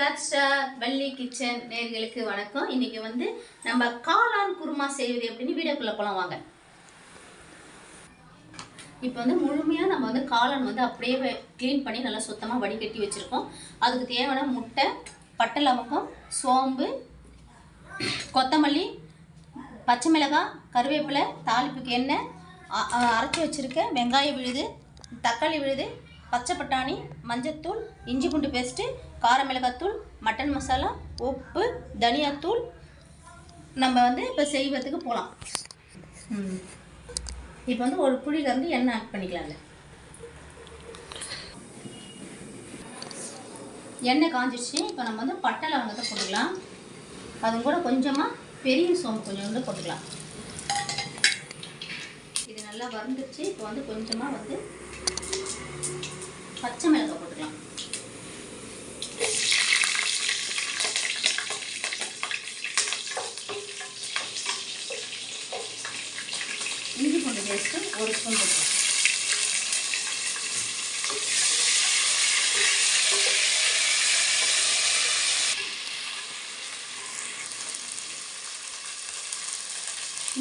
ராஜ்ஸ்டார் Valli kitchen நேர்களுக்கு வணக்கம். இன்னைக்கு வந்து நம்ம காளான் குருமா செய்வது எப்படின்னு வீடியோக்குள்ள போலாம் வாங்க. இப்போ வந்து முழுமையாக நம்ம வந்து காளான் வந்து அப்படியே க்ளீன் பண்ணி நல்லா சுத்தமாக வடிகட்டி வச்சுருக்கோம். அதுக்கு தேவையான முட்டை, பட்டை லவங்கம், சோம்பு, கொத்தமல்லி, பச்சை மிளகாய், கருவேப்பிலை, தாளிப்புக்கு எண்ணெய், அரைச்சி வச்சுருக்க வெங்காயம் விழுது, தக்காளி விழுது, பச்சை பட்டாணி, மஞ்சத்தூள், இஞ்சி பூண்டு பேஸ்ட்டு, கார மிளகாத்தூள், மட்டன் மசாலா, உப்பு, தனியாத்தூள். நம்ம வந்து இப்போ செய்வதுக்கு போகலாம். இப்போ வந்து ஒரு புளியிலேருந்து எண்ணெய் ஆட் பண்ணிக்கலாம்ல. எண்ணெய் காஞ்சிடுச்சு. இப்போ நம்ம வந்து பட்டை லவங்கத்தை போட்டுக்கலாம். அது கூட கொஞ்சமாக பெரிய சோம்பு கொஞ்சம் வந்து போட்டுக்கலாம். இது நல்லா வறுந்துச்சு. இப்போ வந்து கொஞ்சமாக வந்து பச்சை மிளகாய் போட்டுக்கலாம். இஞ்சி பூண்டு பேஸ்ட்டு ஒரு ஸ்பூன் போட்டுக்கலாம்.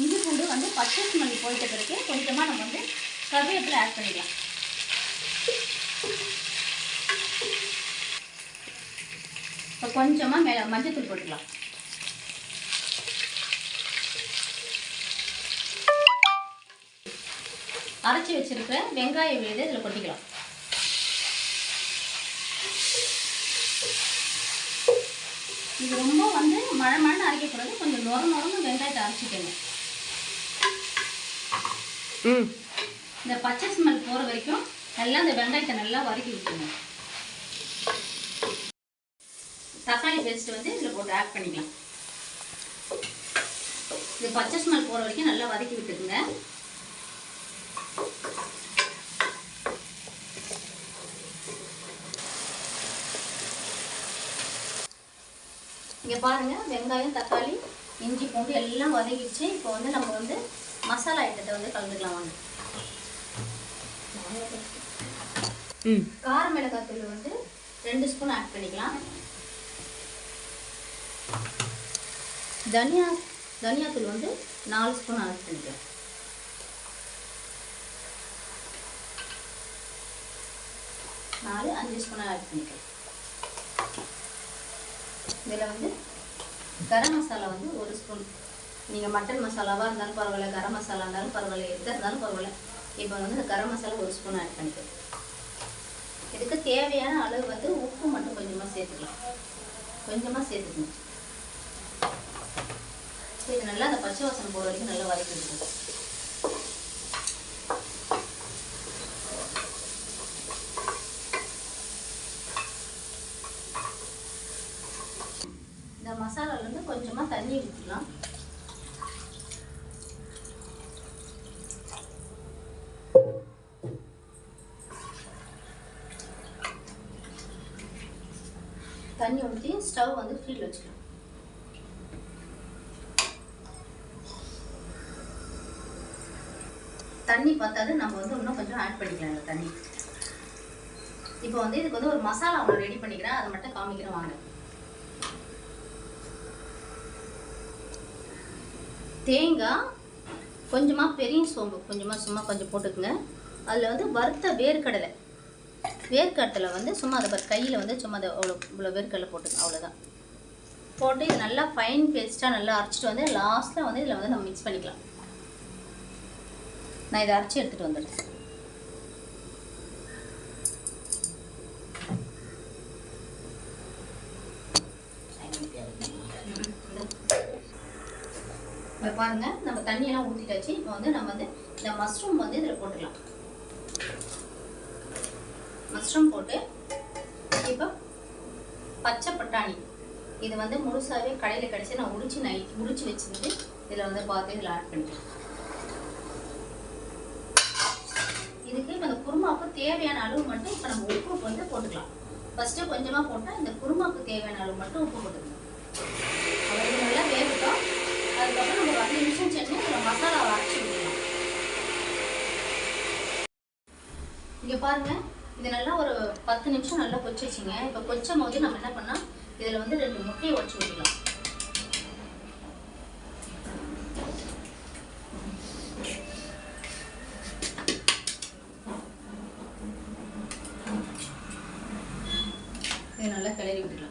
இஞ்சி பூண்டு வந்து பச்சை ஸ்மெல் போயிட்ட பிறகு கொஞ்சமாக நம்ம வந்து கருவேப்பிலை ஆட் பண்ணிக்கலாம். இப்போ கொஞ்சமாக மஞ்சத்தூள் போட்டுக்கலாம். அரைச்சி வச்சிருக்கிற வெங்காய விழுது இதில் கொட்டிக்கலாம். இது ரொம்ப வந்து மழை அரைக்கக்கூடாது. கொஞ்சம் நொரன்னு வெங்காயத்தை அரைச்சிக்கங்க. இந்த பச்சை ஸ்மெல் போகிற வரைக்கும் நல்லா இந்த வெங்காயத்தை நல்லா வதக்கி விட்டுருங்க. தக்காளி பேஸ்ட் வந்து இதில் போட்டு ஆட் பண்ணிக்கலாம். இது பச்சை ஸ்மெல் போகிற வரைக்கும் நல்லா வதக்கி விட்டுக்குங்க. இங்கே பாருங்கள், வெங்காயம், தக்காளி, இஞ்சி பூண்டு எல்லாம் வதக்கிடுச்சு. இப்போ வந்து நம்ம வந்து மசாலா ஐட்டத்தை வந்து கலந்துக்கலாம் வாங்க. கார மிளகாய் தூள் வந்து 2 ஸ்பூன் ஆட் பண்ணிக்கலாம். தனியாத்தூள் வந்து 4 ஸ்பூன் ஆட் பண்ணிக்கலாம். நாலு 5 ஸ்பூன் ஆட் பண்ணிக்கலாம். இதில் வந்து கரம் மசாலா வந்து 1 ஸ்பூன். நீங்கள் மட்டன் மசாலாவாக இருந்தாலும் பரவாயில்ல, கரம் மசாலா இருந்தாலும் பரவாயில்ல, எதாக இருந்தாலும் பரவாயில்ல. இப்போ வந்து இந்த கரம் மசாலா 1 ஸ்பூன் ஆட் பண்ணிக்கலாம். இதுக்கு தேவையான அளவு வந்து உப்பு மட்டும் கொஞ்சமாக சேர்த்துக்கலாம். கொஞ்சமாக சேர்த்துக்கணும். இது நல்லா அந்த பச்சை வாசனை போகிற வரைக்கும் நல்லா வதக்கி விட்டுருங்க. இந்த மசாலாலேருந்து கொஞ்சமாக தண்ணி ஊற்றிக்கலாம். தண்ணி ஊற்றி ஸ்டவ் வந்து ஃப்ரீயில் வச்சுக்கலாம். தண்ணி பார்த்தாது நம்ம வந்து இன்னும் கொஞ்சம் ஆட் பண்ணிக்கலாம் இந்த தண்ணி. இப்போ வந்து இதுக்கு வந்து ஒரு மசாலா ஒன்று ரெடி பண்ணிக்கிறேன். அதை மட்டும் காமிக்கிறேன் வாங்க. தேங்காய், கொஞ்சமாக பெரிய சோம்பு கொஞ்சமாக சும்மா கொஞ்சம் போட்டுக்குங்க. அதில் வந்து வறுத்த வேர்க்கடலை வந்து சும்மா அதை கையில் வந்து சும்மா அதை இவ்வளோ வேர்க்கடலை போட்டுக்கங்க. அவ்வளோதான். போட்டு இது நல்லா ஃபைன் பேஸ்ட்டாக நல்லா அரைச்சிட்டு வந்து லாஸ்ட்டில் வந்து இதில் வந்து நம்ம மிக்ஸ் பண்ணிக்கலாம். நான் இதை அரைச்சி எடுத்துகிட்டு வந்துடுறேன். இப்போ பாருங்கள், நம்ம தண்ணியெல்லாம் ஊற்றிட்டாச்சு. இப்போ வந்து நம்ம வந்து இந்த மஷ்ரூம் வந்து இதில் போட்டுக்கலாம். மஷ்ரூம் போட்டு இப்போ பச்சை பட்டாணி இது வந்து முழுசாகவே கடையில் கிடச்சி நான் உரிச்சு வச்சுருந்து இதில் வந்து பார்த்து இதில் ஆட் பண்ணிக்கலாம். இதுக்கு இப்போ இந்த குருமாவுக்கு தேவையான அளவு மட்டும் இப்போ நம்ம உப்பு வந்து போட்டுக்கலாம். ஃபஸ்ட்டு கொஞ்சமாக போட்டால் இந்த குருமாவுக்கு தேவையான அளவு மட்டும் உப்பு போட்டுக்கலாம். அது நல்லா வேகட்டும். அதுக்கப்புறம் நம்ம 10 நிமிஷம் செஞ்சு அதில் மசாலாவை அரைச்சி விடலாம். இங்கே பாருங்கள், இது நல்லா ஒரு 10 நிமிஷம் நல்லா கொச்சிச்சிங்க. இப்போ கொச்சும் போது நம்ம என்ன பண்ணால் இதில் வந்து 2 முட்டையை உடச்சி ஊற்றிக்கலாம். இதை நல்லா கிளறி விட்டுக்கலாம்.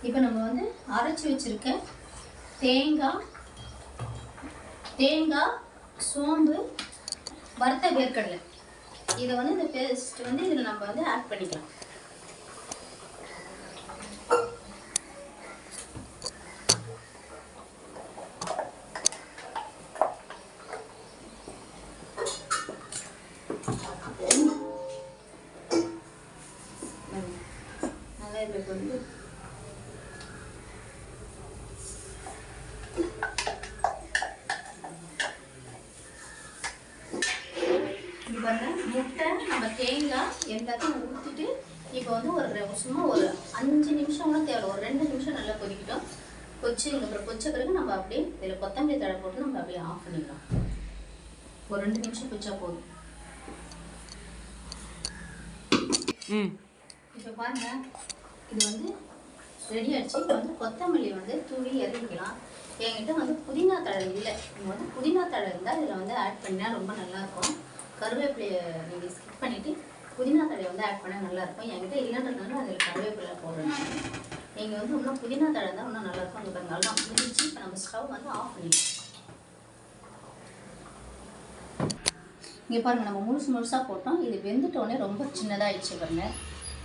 இப்போ நம்ம வந்து அரைச்சி வச்சிருக்க தேங்காய், சோம்பு, வறுத்த வேர்க்கடலை இதை வந்து இந்த பேஸ்ட் வந்து இதில் நம்ம வந்து ஆட் பண்ணிக்கலாம். நல்லா இதில் வந்து முட்டை, நம்ம தேங்காய் எல்லாத்தையும் ஊற்றிட்டு இப்போ வந்து சும்மா ஒரு 5 நிமிஷம் கூட தேவை, ஒரு 2 நிமிஷம் நல்லா கொதிக்கிட்டோம். கொதிச்ச பிறகு நம்ம அப்படியே இதில் கொத்தமல்லி தழை போட்டு நம்ம அப்படியே ஆஃப் பண்ணிடலாம். ஒரு 2 நிமிஷம் கொதிச்சா போதும். இப்போ பாருங்க, இது வந்து ரெடி ஆகிடுச்சு. இப்போ வந்து கொத்தமல்லி வந்து தூவி இறங்கிக்கலாம். என்கிட்ட வந்து புதினா தழை இல்லை. நீங்கள் வந்து புதினா தழை இருந்தால் இதில் வந்து ஆட் பண்ணால் ரொம்ப நல்லாயிருக்கும். கருவேப்பிலையை நீங்கள் ஸ்கிப் பண்ணிவிட்டு புதினா தழையை வந்து ஆட் பண்ணால் நல்லாயிருக்கும். என்கிட்ட இல்லைன்றதுனால அதில் கருவேப்பிலை போடுறேன். நீங்கள் வந்து இன்னும் புதினா தழை இருந்தால் இன்னும் நல்லாயிருக்கும். உங்களுக்கு நல்லா முடிஞ்சிச்சு. இப்போ நம்ம ஸ்டவ் வந்து ஆஃப் பண்ணிடலாம். இங்கே பாருங்கள், நம்ம முழுசாக போட்டோம். இது வெந்துட்டோடனே ரொம்ப சின்னதாகிடுச்சு பாருங்கள்.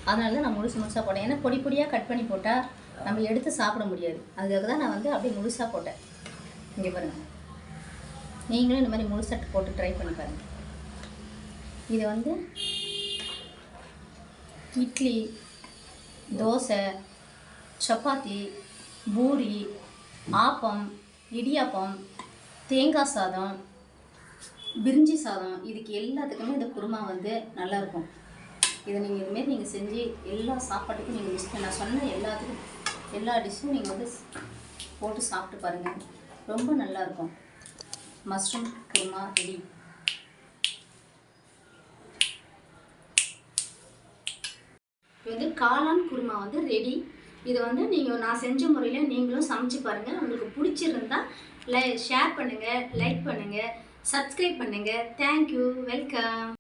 அதனால தான் நான் முழுசாக போட்டேன். ஏன்னா பொடி பொடியாக கட் பண்ணி போட்டால் நம்ம எடுத்து சாப்பிட முடியாது. அதுக்காக தான் நான் வந்து அப்படியே முழுசாக போட்டேன். இங்கே பாருங்கள், நீங்களும் இந்த மாதிரி முழுசாக போட்டு ட்ரை பண்ணி பாருங்கள். இது வந்து இட்லி, தோசை, சப்பாத்தி, பூரி, ஆப்பம், இடியாப்பம், தேங்காய் சாதம், பிரிஞ்சி சாதம், இதுக்கு எல்லாத்துக்குமே இந்த குருமா வந்து நல்லாயிருக்கும். இதை நீங்கள் இதுமாரி நீங்கள் செஞ்சு எல்லா சாப்பாட்டுக்கும் நீங்கள் நான் சொன்ன எல்லா டிஷ்ஷும் நீங்கள் வந்து போட்டு சாப்பிட்டு பாருங்கள். ரொம்ப நல்லாயிருக்கும். Mushroom kurma ready. இது வந்து காளான் குருமா வந்து ரெடி. இதை வந்து நான் செஞ்ச முறையில் நீங்களும் சமைச்சு பாருங்கள். உங்களுக்கு பிடிச்சிருந்தா ஷேர் பண்ணுங்கள், லைக் பண்ணுங்கள், சப்ஸ்கிரைப் பண்ணுங்கள். Thank you, welcome.